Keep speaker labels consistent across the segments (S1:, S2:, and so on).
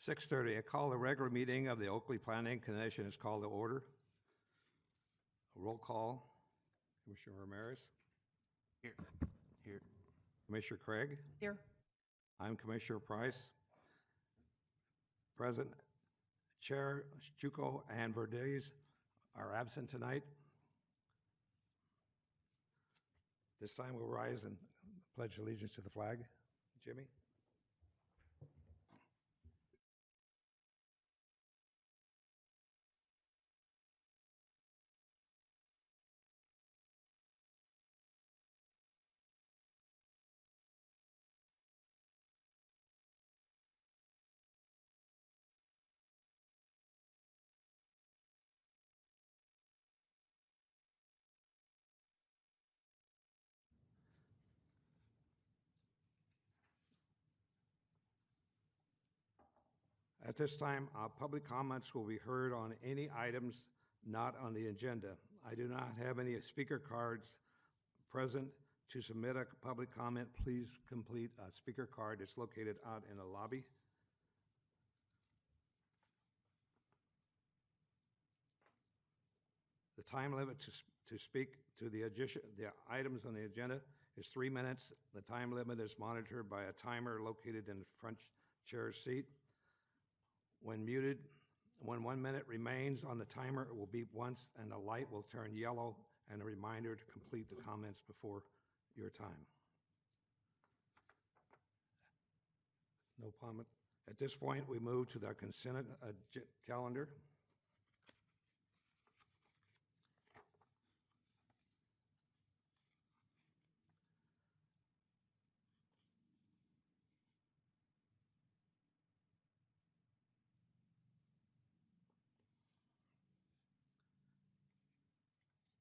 S1: 6:30, I call the regular meeting of the Oakley Planning Commission is called to order. A roll call. Commissioner Ramirez.
S2: Here. Here.
S1: Commissioner Craig.
S3: Here.
S1: I'm Commissioner Price. Present Chair Chuco and Verdes are absent tonight. This time we'll rise and pledge allegiance to the flag. Jimmy? At this time, public comments will be heard on any items not on the agenda. I do not have any speaker cards present. To submit a public comment, please complete a speaker card. It's located out in the lobby. The time limit to speak to the items on the agenda is 3 minutes. The time limit is monitored by a timer located in the front chair's seat. When muted, when 1 minute remains on the timer, it will beep once and the light will turn yellow and a reminder to complete the comments before your time. No comment. At this point, we move to the consent calendar.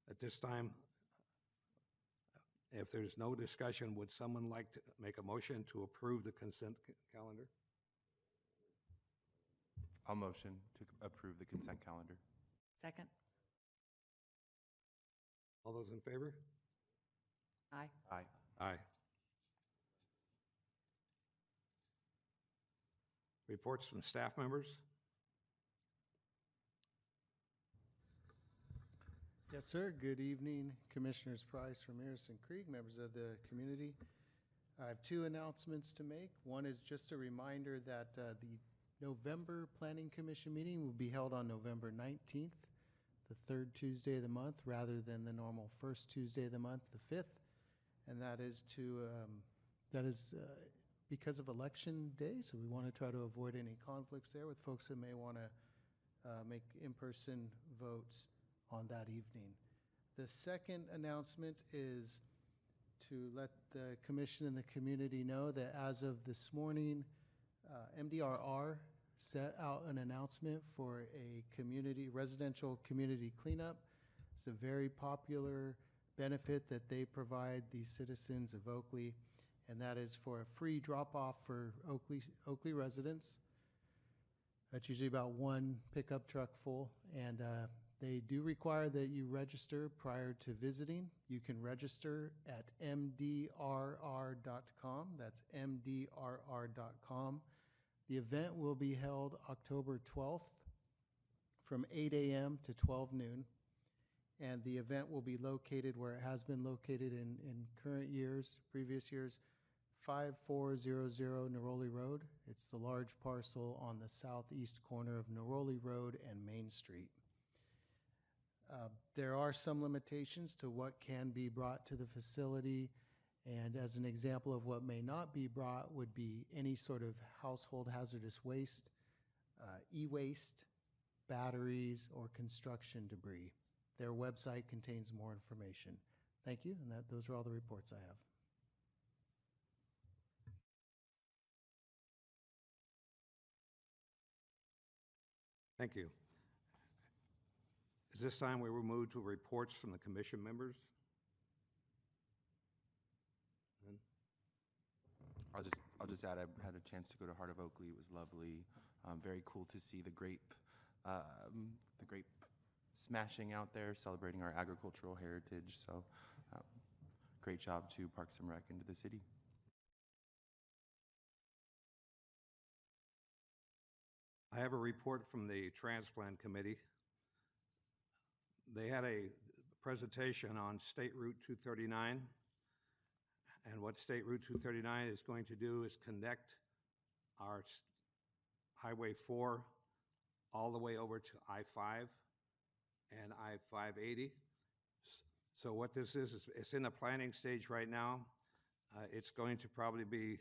S1: At this time, if there's no discussion, would someone like to make a motion to approve the consent calendar?
S2: I'll motion to approve the consent calendar.
S3: Second.
S1: All those in favor?
S3: Aye.
S2: Aye.
S1: Aye. Reports from staff members?
S4: Yes, sir. Good evening, Commissioners Price, Ramirez, and Krieg, members of the community. I have two announcements to make. One is just a reminder that the November Planning Commission meeting will be held on November 19th, the third Tuesday of the month, rather than the normal first Tuesday of the month, the 5th. And that is because of Election Day, so we want to try to avoid any conflicts there with folks that may want to make in-person votes on that evening. The second announcement is to let the commission and the community know that as of this morning, MDRR set out an announcement for a residential community cleanup. It's a very popular benefit that they provide the citizens of Oakley, and that is for a free drop-off for Oakley residents. That's usually about one pickup truck full, and they do require that you register prior to visiting. You can register at mdrr.com. That's mdrr.com. The event will be held October 12th from 8 a.m. to 12 noon. And the event will be located where it has been located in previous years, 5400 Neroli Road. It's the large parcel on the southeast corner of Neroli Road and Main Street. There are some limitations to what can be brought to the facility, and as an example of what may not be brought would be any sort of household hazardous waste, e-waste, batteries, or construction debris. Their website contains more information. Thank you, and those are all the reports I have.
S1: Thank you. Is this time we will move to reports from the commission members?
S2: I'll just add, I had a chance to go to Heart of Oakley. It was lovely. Very cool to see the grape smashing out there, celebrating our agricultural heritage. So great job to Parks and Rec and to the city.
S1: have a report from the Transplant Committee. They had a presentation on State Route 239. And what State Route 239 is going to do is connect our Highway 4 all the way over to I-5 and I-580. So what this is it's in the planning stage right now. It's going to probably be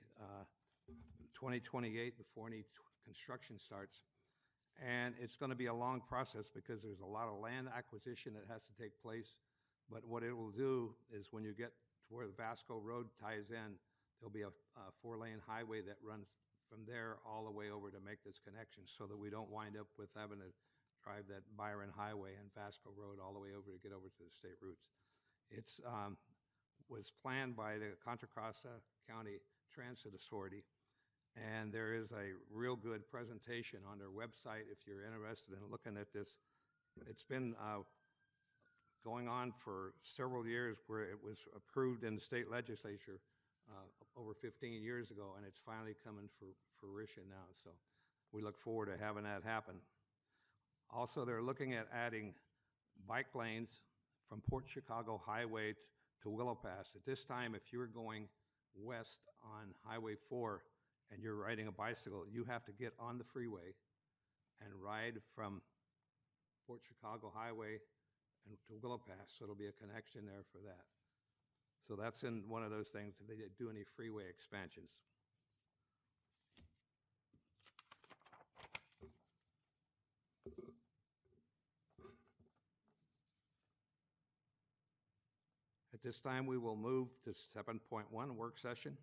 S1: 2028 before any construction starts. And it's going to be a long process because there's a lot of land acquisition that has to take place. But what it will do is when you get to where the Vasco Road ties in, there'll be a 4-lane highway that runs from there all the way over to make this connection so that we don't wind up with having to drive that Byron Highway and Vasco Road all the way over to get over to the state routes. It's was planned by the Contra Costa County Transit Authority, and there is a real good presentation on their website if you're interested in looking at this. It's been going on for several years, where it was approved in the state legislature over 15 years ago, and it's finally coming for fruition now. So we look forward to having that happen. Also, they're looking at adding bike lanes from Port Chicago Highway to Willow Pass. At this time, if you're going west on Highway 4 and you're riding a bicycle, you have to get on the freeway and ride from Port Chicago Highway and to Willow Pass. So it'll be a connection there for that. So that's in one of those things, if they do any freeway expansions. At this time, we will move to 7.1, work session.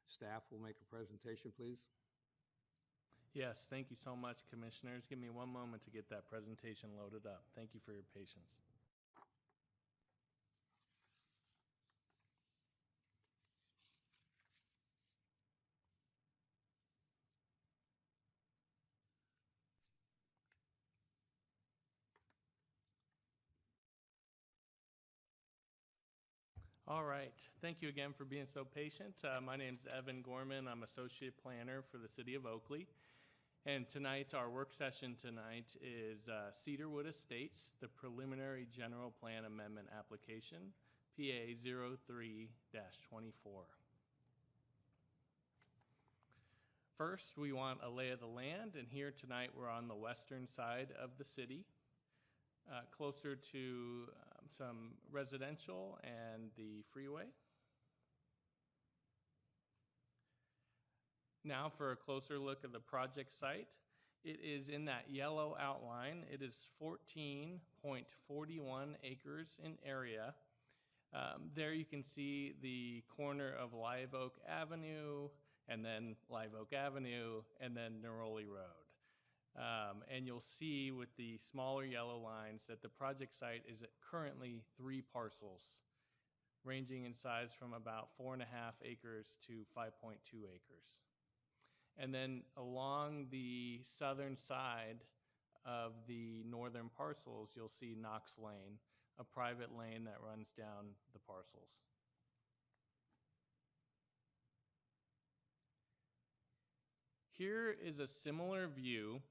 S1: Staff will make a presentation, please.
S5: Yes, thank you so much, Commissioners. Give me one moment to get that presentation loaded up. Thank you for your patience. All right. Thank you again for being so patient. My name is Evan Gorman. I'm Associate Planner for the City of Oakley. And tonight, our work session tonight is Cedarwood Estates, the Preliminary General Plan Amendment Application, PA 03-24. First, we want a lay of the land, and here tonight we're on the western side of the city, closer to some residential and the freeway. Now for a closer look at the project site. It is in that yellow outline. It is 14.41 acres in area. There you can see the corner of Live Oak Avenue, and then Live Oak Avenue, and then Neroli Road. And you'll see with the smaller yellow lines that the project site is at currently 3 parcels, ranging in size from about 4.5 acres to 5.2 acres. And then along the southern side of the northern parcels, you'll see Knox Lane, a private lane that runs down the parcels. Here is a similar view,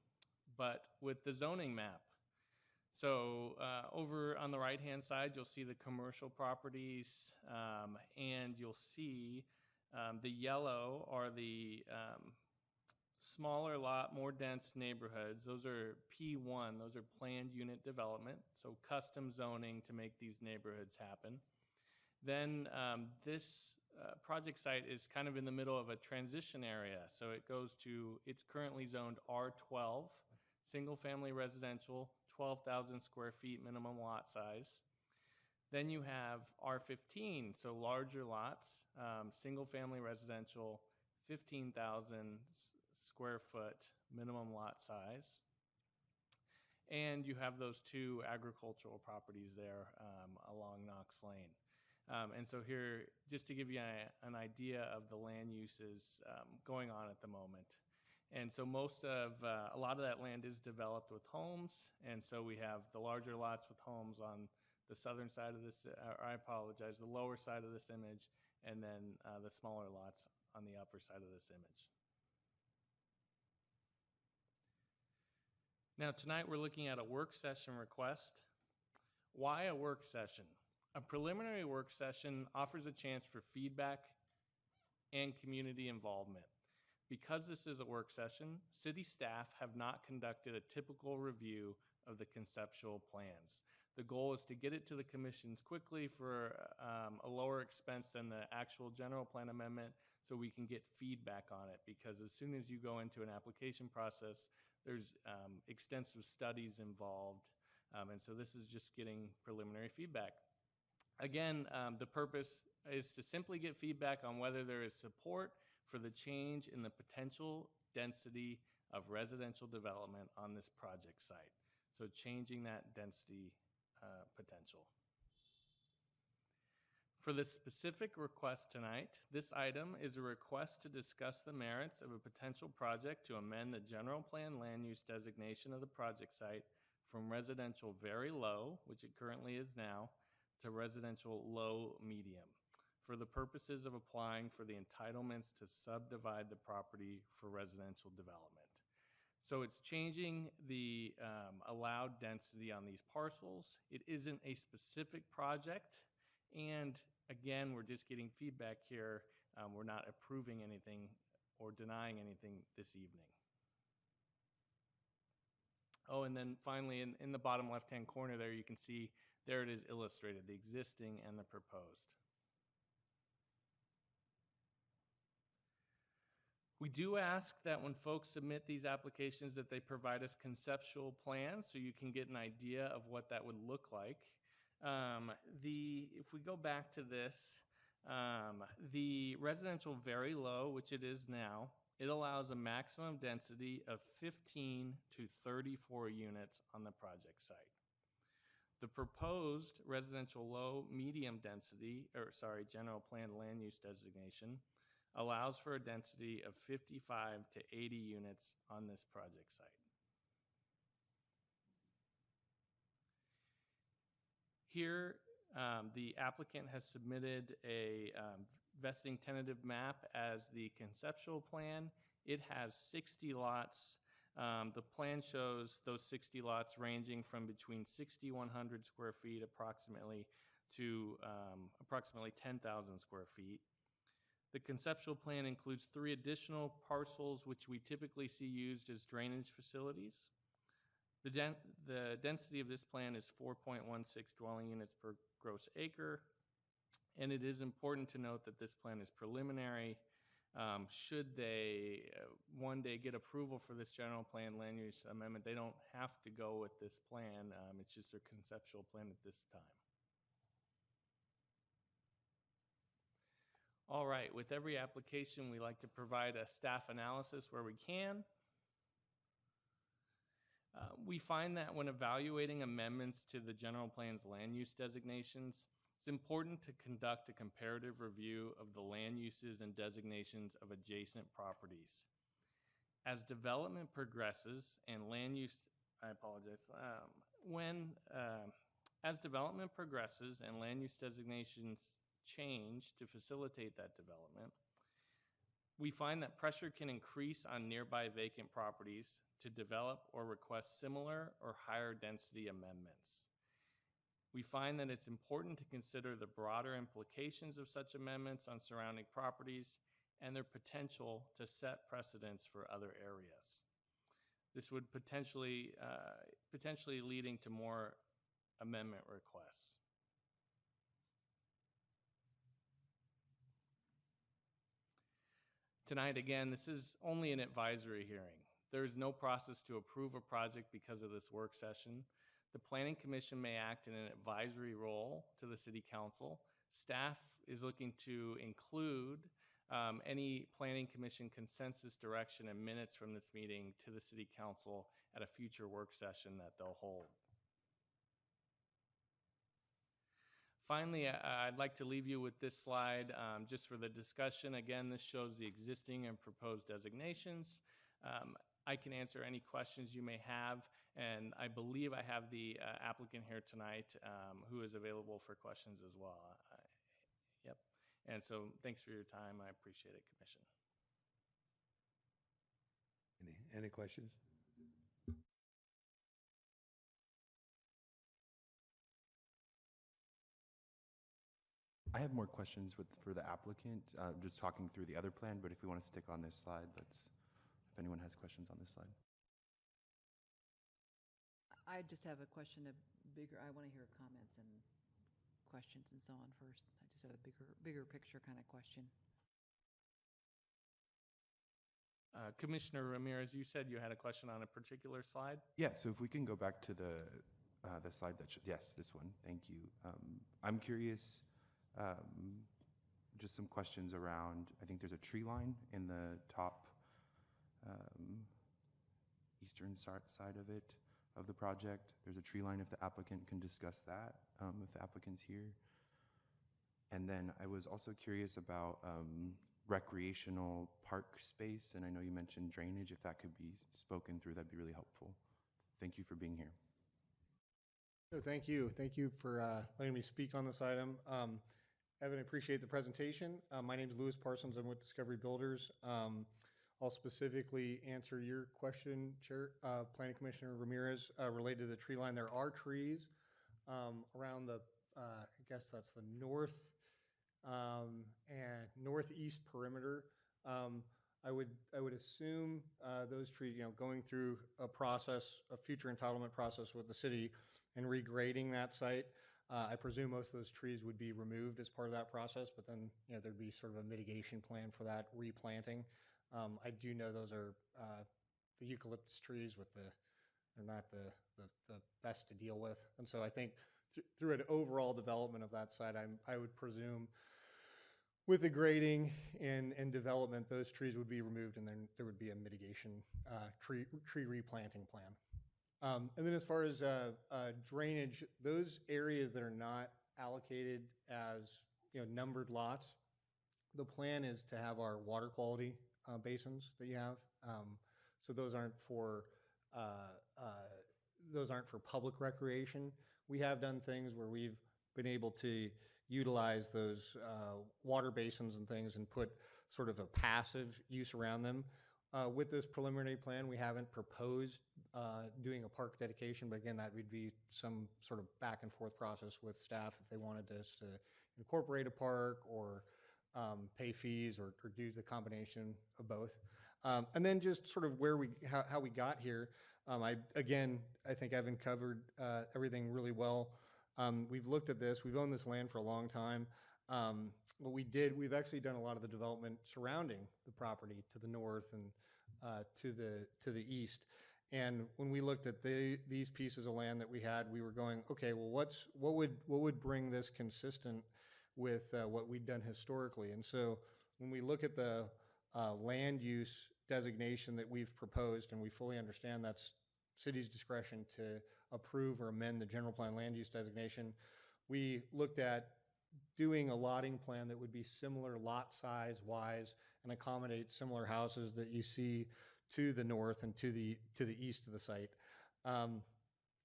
S5: but with the zoning map. So over on the right-hand side, you'll see the commercial properties, and you'll see the yellow are the smaller lot, more dense neighborhoods. Those are P1, those are planned unit development, so custom zoning to make these neighborhoods happen. Then this project site is kind of in the middle of a transition area. So it's currently zoned R12, single family residential, 12,000 square feet minimum lot size. Then you have R15, so larger lots, single family residential, 15,000 square foot minimum lot size. And you have those 2 agricultural properties there along Knox Lane. And so here, just to give you an idea of the land uses going on at the moment. And so a lot of that land is developed with homes. And so we have the larger lots with homes on the southern side of this, the lower side of this image, and then the smaller lots on the upper side of this image. Now, tonight we're looking at a work session request. Why a work session? A preliminary work session offers a chance for feedback and community involvement. Because this is a work session, city staff have not conducted a typical review of the conceptual plans. The goal is to get it to the commissions quickly for a lower expense than the actual general plan amendment, so we can get feedback on it, because as soon as you go into an application process, there's extensive studies involved, and so this is just getting preliminary feedback. Again, the purpose is to simply get feedback on whether there is support for the change in the potential density of residential development on this project site. So changing that density potential. For the specific request tonight, this item is a request to discuss the merits of a potential project to amend the general plan land use designation of the project site from residential very low, which it currently is now, to residential low medium, for the purposes of applying for the entitlements to subdivide the property for residential development. So it's changing the allowed density on these parcels. It isn't a specific project, and again, we're just getting feedback here. We're not approving anything or denying anything this evening. Oh, and then finally, in the bottom left-hand corner there, you can see there it is illustrated, the existing and the proposed. We do ask that when folks submit these applications that they provide us conceptual plans so you can get an idea of what that would look like. If we go back to this, the residential very low, which it is now, it allows a maximum density of 15 to 34 units on the project site. The proposed residential low medium density, general plan land use designation, allows for a density of 55 to 80 units on this project site. Here, the applicant has submitted a vesting tentative map as the conceptual plan. It has 60 lots. The plan shows those 60 lots ranging from between 6,100 square feet approximately to approximately 10,000 square feet. The conceptual plan includes 3 additional parcels which we typically see used as drainage facilities. The density of this plan is 4.16 dwelling units per gross acre, and it is important to note that this plan is preliminary. Should they one day get approval for this general plan land use amendment, they don't have to go with this plan. It's just their conceptual plan at this time. All right, with every application, we like to provide a staff analysis where we can. We find that when evaluating amendments to the general plan's land use designations, it's important to conduct a comparative review of the land uses and designations of adjacent properties. As development progresses and land use, as development progresses and land use designations change to facilitate that development, we find that pressure can increase on nearby vacant properties to develop or request similar or higher density amendments. We find that it's important to consider the broader implications of such amendments on surrounding properties and their potential to set precedents for other areas. This would potentially leading to more amendment requests. Tonight, again, this is only an advisory hearing. There is no process to approve a project because of this work session. The Planning Commission may act in an advisory role to the City Council. Staff is looking to include any Planning Commission consensus direction and minutes from this meeting to the City Council at a future work session that they'll hold. Finally, I'd like to leave you with this slide just for the discussion. Again, this shows the existing and proposed designations. I can answer any questions you may have, and I believe I have the applicant here tonight who is available for questions as well. Yep. And so thanks for your time. I appreciate it, Commission.
S1: Any questions?
S2: I have more questions for the applicant, just talking through the other plan, but if we want to stick on this slide, if anyone has questions on this slide.
S3: I just have a question, I want to hear comments and questions and so on first. I just have a bigger picture kind of question.
S5: Commissioner Ramirez, you said you had a question on a particular slide?
S2: Yeah, so if we can go back to the slide yes, this one, thank you. I'm curious, just some questions around, I think there's a tree line in the top eastern side of the project. There's a tree line, if the applicant can discuss that, if the applicant's here. And then I was also curious about recreational park space, and I know you mentioned drainage. If that could be spoken through, that'd be really helpful. Thank you for being here.
S6: No, thank you. Thank you for letting me speak on this item. Evan, I appreciate the presentation. My name is Louis Parsons. I'm with Discovery Builders. I'll specifically answer your question, Chair, Planning Commissioner Ramirez, related to the tree line. There are trees around the, I guess that's the north and northeast perimeter. I would assume those trees, going through a future entitlement process with the city and regrading that site. I presume most of those trees would be removed as part of that process, but then there'd be sort of a mitigation plan for that replanting. I do know those are the eucalyptus trees they're not the best to deal with, and so I think through an overall development of that site, I would presume with the grading and development, those trees would be removed, and then there would be a mitigation tree replanting plan. And then as far as drainage, those areas that are not allocated as numbered lots, the plan is to have our water quality basins that you have. So those aren't for public recreation. We have done things where we've been able to utilize those water basins and things and put sort of a passive use around them. With this preliminary plan, we haven't proposed doing a park dedication, but again, that would be some sort of back and forth process with staff if they wanted us to incorporate a park or pay fees or do the combination of both. And then just sort of how we got here. I think Evan covered everything really well. We've looked at this. We've owned this land for a long time. What we've actually done a lot of the development surrounding the property to the north and to the east. And when we looked at these pieces of land that we had, we were going, okay, well, what would bring this consistent with what we'd done historically? And so when we look at the land use designation that we've proposed, and we fully understand that's city's discretion to approve or amend the general plan land use designation, we looked at doing a lotting plan that would be similar lot size wise and accommodate similar houses that you see to the north and to the east of the site. And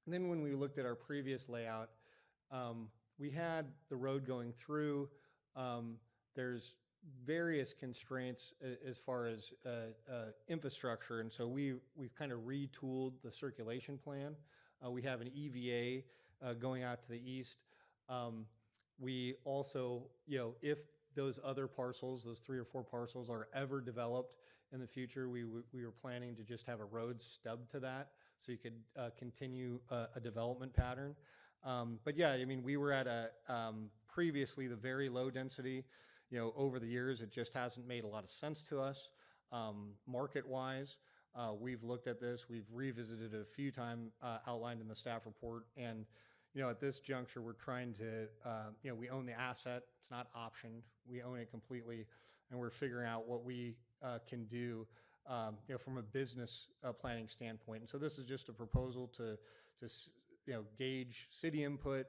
S6: then when we looked at our previous layout, we had the road going through. There's various constraints as far as infrastructure, and so we've kind of retooled the circulation plan. We have an EVA going out to the east. We also, if those other parcels, those 3 or 4 parcels, are ever developed in the future, we were planning to just have a road stub to that, so you could continue a development pattern. But yeah, I mean, we were at previously the very low density. Over the years, it just hasn't made a lot of sense to us. Market-wise, we've looked at this. We've revisited it a few times, outlined in the staff report. And, at this juncture, we're trying to, we own the asset. It's not optioned. We own it completely. And we're figuring out what we can do, from a business planning standpoint. And so this is just a proposal to gauge city input,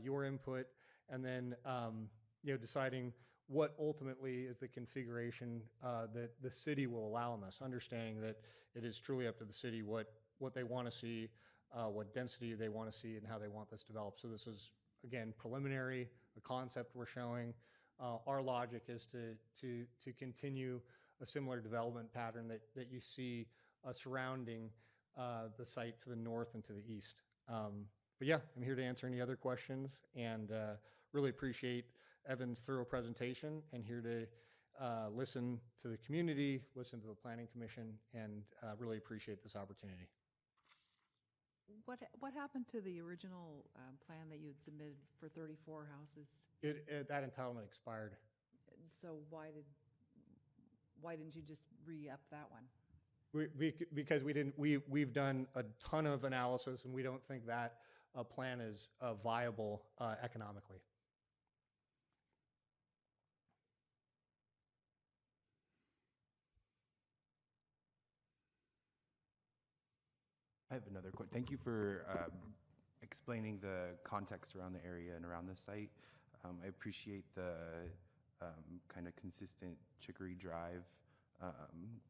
S6: your input, and then, deciding what ultimately is the configuration that the city will allow in this, understanding that it is truly up to the city what they want to see, what density they want to see, and how they want this developed. So this is, again, preliminary, a concept we're showing. Our logic is to continue a similar development pattern that you see surrounding the site to the north and to the east. But yeah, I'm here to answer any other questions, and really appreciate Evan's thorough presentation and here to listen to the community, listen to the Planning Commission, and really appreciate this opportunity.
S3: What happened to the original plan that you had submitted for 34 houses?
S6: That entitlement expired.
S3: So why didn't you just re-up that one?
S6: Because we've done a ton of analysis, and we don't think that plan is viable economically.
S2: I have another question. Thank you for explaining the context around the area and around the site. I appreciate the kind of consistent Chicory Drive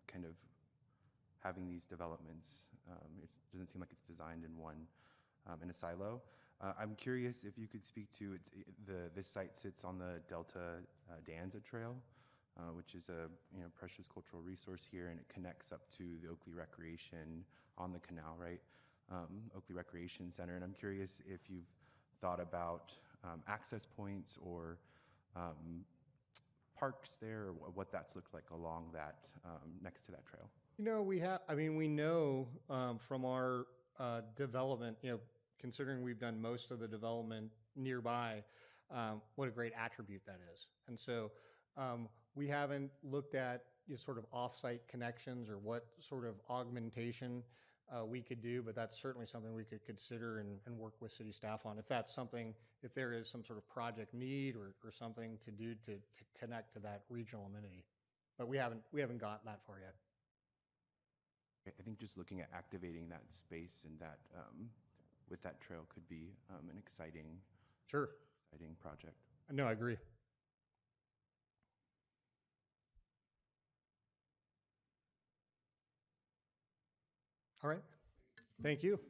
S2: kind of having these developments. It doesn't seem like it's designed in a silo. I'm curious if you could speak to this site sits on the Delta Danza Trail, which is a precious cultural resource here, and it connects up to the Oakley Recreation on the canal, right? Oakley Recreation Center. And I'm curious if you've thought about access points or parks there, or what that's looked like along that, next to that trail.
S6: We know from our development, considering we've done most of the development nearby, what a great attribute that is. And so we haven't looked at sort of off-site connections or what sort of augmentation we could do, but that's certainly something we could consider and work with city staff on. If there is some sort of project need or something to do to connect to that regional amenity. But we haven't gotten that far yet.
S2: I think just looking at activating that space and that with that trail could be an exciting project.
S6: No, I agree. All right. Thank you.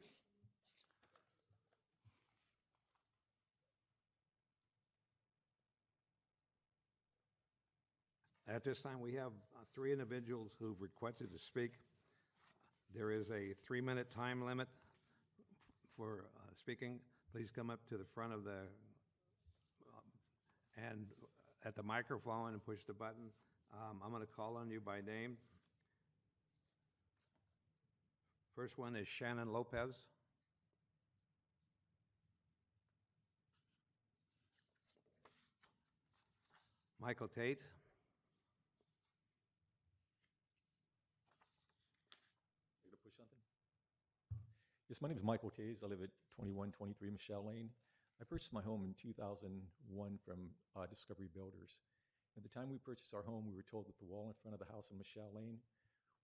S1: At this time, we have 3 individuals who've requested to speak. There is a 3-minute time limit for speaking. Please come up to the front of the, and at the microphone and push the button. I'm going to call on you by name. First one is Shannon Lopez. Michael Tate.
S7: Push something? Yes, my name is Michael Tays. I live at 2123 Michelle Lane. I purchased my home in 2001 from Discovery Builders. At the time we purchased our home, we were told that the wall in front of the house on Michelle Lane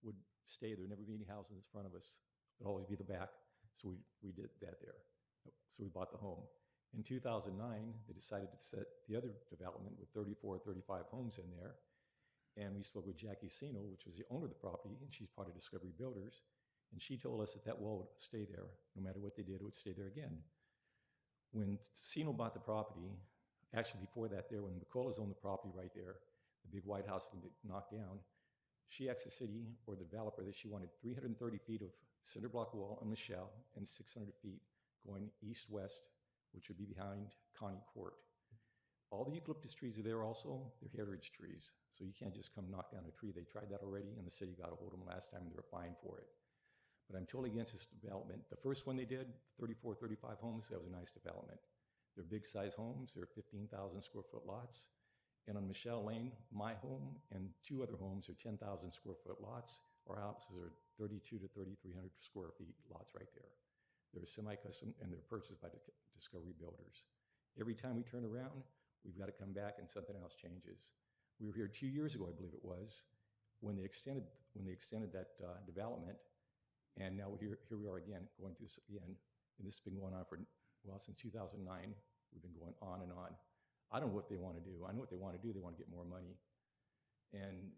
S7: would stay there. Never be any houses in front of us. It'd always be the back. So we did that there. So we bought the home. In 2009, they decided to set the other development with 34 or 35 homes in there. And we spoke with Jackie Sino, which was the owner of the property, and she's part of Discovery Builders. And she told us that wall would stay there. No matter what they did, it would stay there again. When Sino bought the property, actually before that there, when McCullough's owned the property right there, the big white house that knocked down, she asked the city or the developer that she wanted 330 feet of cinder block wall on Michelle and 600 feet going east-west, which would be behind Connie Court. All the eucalyptus trees are there also. They're heritage trees, so you can't just come knock down a tree. They tried that already, and the city got a hold of them last time, and they were fined for it. But I'm totally against this development. The first one they did, 34, 35 homes, that was a nice development. They're big-size homes. They're 15,000 square foot lots. And on Michelle Lane, my home and 2 other homes are 10,000 square foot lots. Our houses are 32 to 3,300 square feet lots right there. They're semi-custom, and they're purchased by the Discovery Builders. Every time we turn around, we've got to come back and something else changes. We were here 2 years ago, I believe it was, when they extended that development, and now here we are again, going through this again. And this has been going on since 2009. We've been going on and on. I don't know what they want to do. I know what they want to do. They want to get more money. And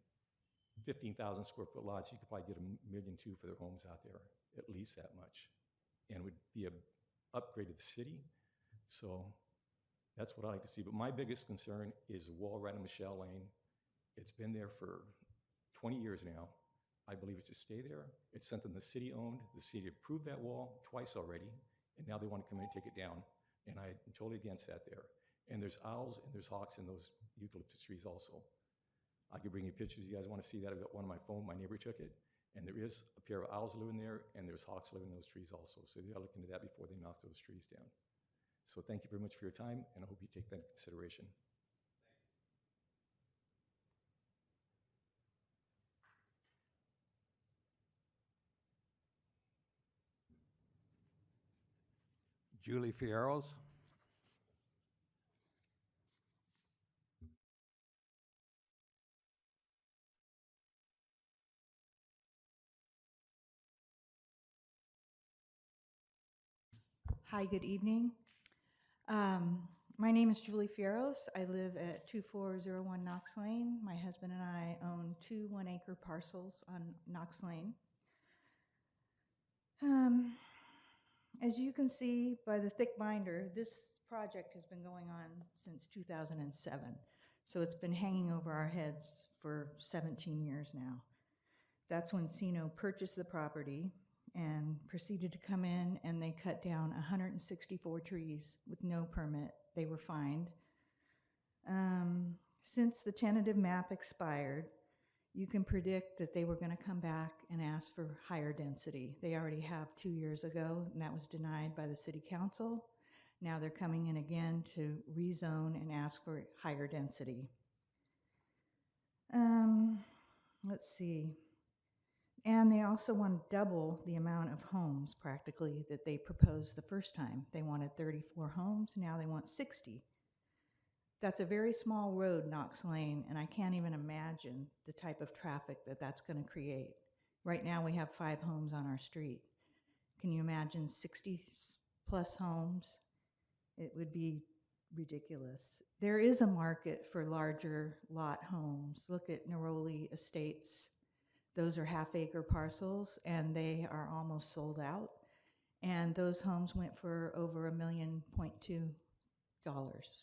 S7: 15,000 square foot lots, you could probably get $1.2 million for their homes out there, at least that much. And it would be an upgrade to the city. So that's what I like to see. But my biggest concern is the wall right on Michelle Lane. It's been there for 20 years now. I believe it should stay there. It's something the city owned. The city approved that wall twice already, and now they want to come in and take it down. And I'm totally against that there. And there's owls and there's hawks in those eucalyptus trees also. I could bring you pictures if you guys want to see that. I've got one on my phone. My neighbor took it. And there is a pair of owls living there, and there's hawks living in those trees also. So you got to look into that before they knock those trees down. So thank you very much for your time, and I hope you take that into consideration.
S1: Julie Fierros.
S8: Hi, good evening. My name is Julie Fierros. I live at 2401 Knox Lane. My husband and I own 2 one-acre parcels on Knox Lane. As you can see by the thick binder, this project has been going on since 2007. So it's been hanging over our heads for 17 years now. That's when Sino purchased the property and proceeded to come in, and they cut down 164 trees with no permit. They were fined. Since the tentative map expired, you can predict that they were going to come back and ask for higher density. They already have 2 years ago, and that was denied by the city council. Now they're coming in again to rezone and ask for higher density. Let's see. And they also want to double the amount of homes practically that they proposed the first time. They wanted 34 homes, now they want 60. That's a very small road, Knox Lane, and I can't even imagine the type of traffic that that's going to create. Right now we have 5 homes on our street. Can you imagine 60 plus homes? It would be ridiculous. There is a market for larger lot homes. Look at Neroli Estates. Those are half-acre parcels, and they are almost sold out. And those homes went for over $1.2 million.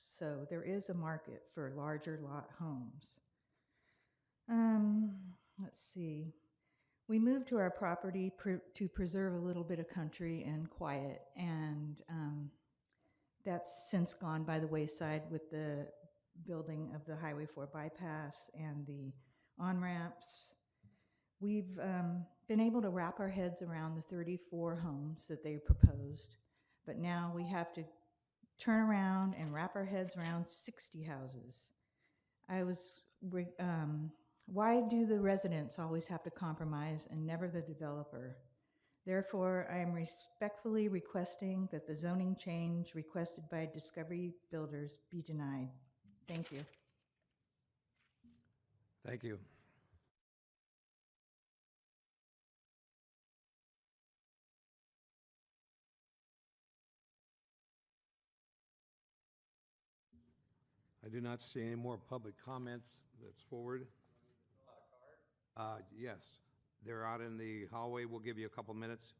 S8: So there is a market for larger lot homes. Let's see. We moved to our property to preserve a little bit of country and quiet, and that's since gone by the wayside with the building of the Highway 4 bypass and the on-ramps. We've been able to wrap our heads around the 34 homes that they proposed, but now we have to turn around and wrap our heads around 60 houses. Why do the residents always have to compromise and never the developer? Therefore, I am respectfully requesting that the zoning change requested by Discovery Builders be denied. Thank you.
S1: Thank you. I do not see any more public comments that's forward. Yes, they're out in the hallway. We'll give you a couple minutes.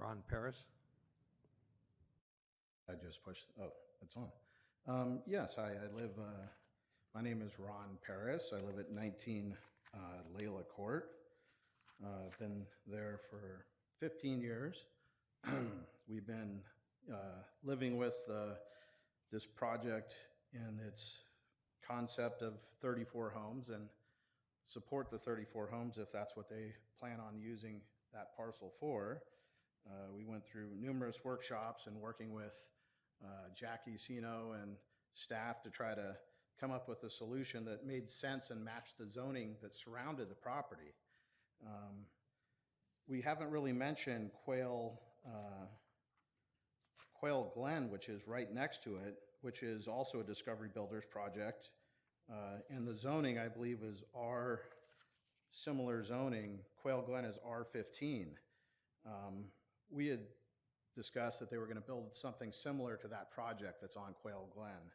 S1: Ron Paris.
S9: I just pushed, oh, it's on. Yes, I live, my name is Ron Paris. I live at 19 Layla Court. Been there for 15 years. We've been living with this project and its concept of 34 homes and support the 34 homes if that's what they plan on using that parcel for. We went through numerous workshops and working with Jackie Sino and staff to try to come up with a solution that made sense and matched the zoning that surrounded the property. We haven't really mentioned Quail Glen, which is right next to it, which is also a Discovery Builders project. And the zoning, I believe, is similar zoning. Quail Glen is R15. We had discussed that they were going to build something similar to that project that's on Quail Glen.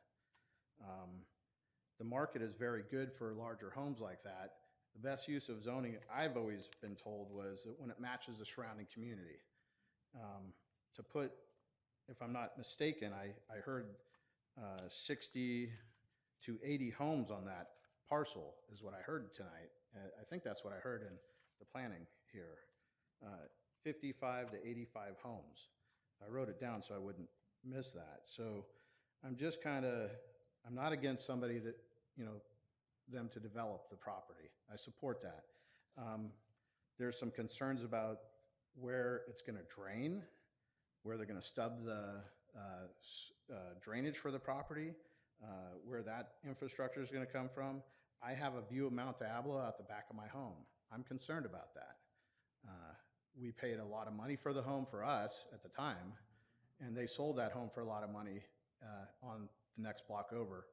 S9: The market is very good for larger homes like that. The best use of zoning, I've always been told, was that when it matches the surrounding community. To put, if I'm not mistaken, I heard 60 to 80 homes on that parcel is what I heard tonight. I think that's what I heard in the planning here. 55 to 85 homes. I wrote it down so I wouldn't miss that. So I'm just I'm not against somebody that, them to develop the property. I support that. There's some concerns about where it's going to drain, where they're going to stub the drainage for the property, where that infrastructure is going to come from. I have a view of Mount Diablo out the back of my home. I'm concerned about that. We paid a lot of money for the home for us at the time, and they sold that home for a lot of money on the next block over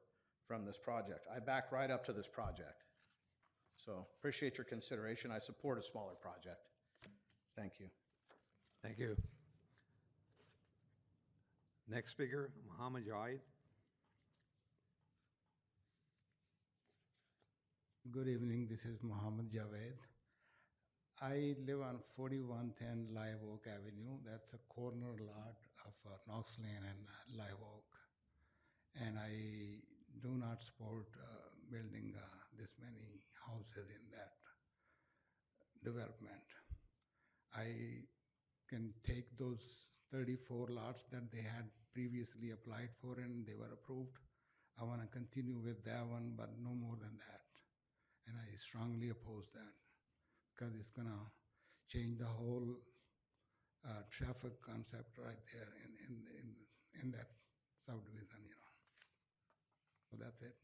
S9: from this project. I back right up to this project. So appreciate your consideration. I support a smaller project. Thank you.
S1: Thank you. Next speaker, Mohammed Jaid.
S10: Good evening, this is Mohammed Javed. I live on 4110 Live Oak Avenue. That's a corner lot of Knox Lane and Live Oak. And I do not support building this many houses in that development. I can take those 34 lots that they had previously applied for and they were approved. I want to continue with that one, but no more than that. And I strongly oppose that because it's going to change the whole traffic concept right there in that subdivision, So that's it.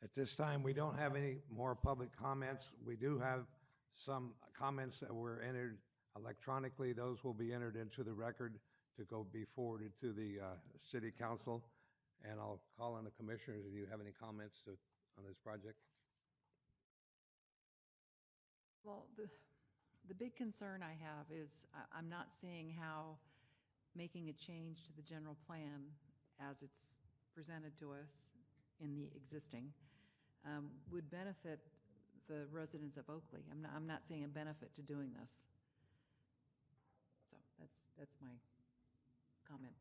S1: At this time, we don't have any more public comments. We do have some comments that were entered electronically. Those will be entered into the record to be forwarded to the city council. And I'll call on the commissioners if you have any comments on this project.
S3: Well, the big concern I have is I'm not seeing how making a change to the general plan as it's presented to us in the existing would benefit the residents of Oakley. I'm not seeing a benefit to doing this. So that's my comment.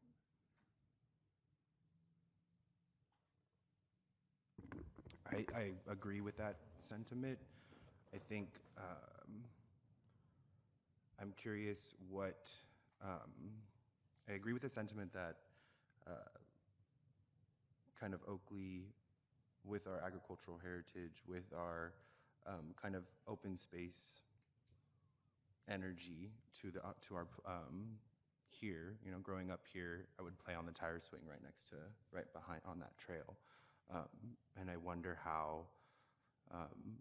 S2: I agree with that sentiment. I think I'm curious what, I agree with the sentiment that kind of Oakley, with our agricultural heritage, with our kind of open space energy to our here, growing up here, I would play on the tire swing right behind on that trail. And I wonder how,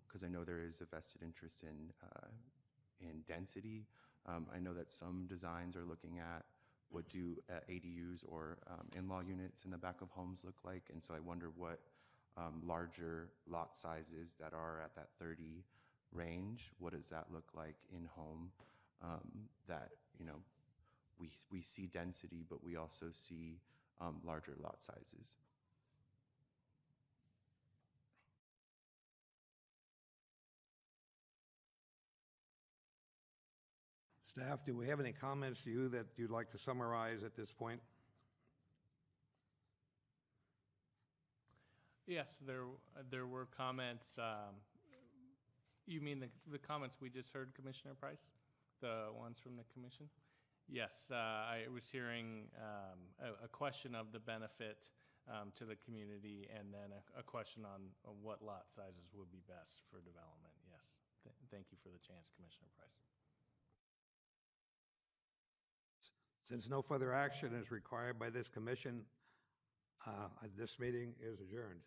S2: because I know there is a vested interest in density. I know that some designs are looking at what do ADUs or in-law units in the back of homes look like. And so I wonder what larger lot sizes that are at that 30 range, what does that look like in home? That, we see density, but we also see larger lot sizes.
S1: Staff, do we have any comments to you that you'd like to summarize at this point?
S5: Yes, there were comments. You mean the comments we just heard, Commissioner Price? The ones from the commission? Yes, I was hearing a question of the benefit to the community, and then a question on what lot sizes would be best for development. Yes. Thank you for the chance, Commissioner Price.
S1: Since no further action is required by this commission, this meeting is adjourned.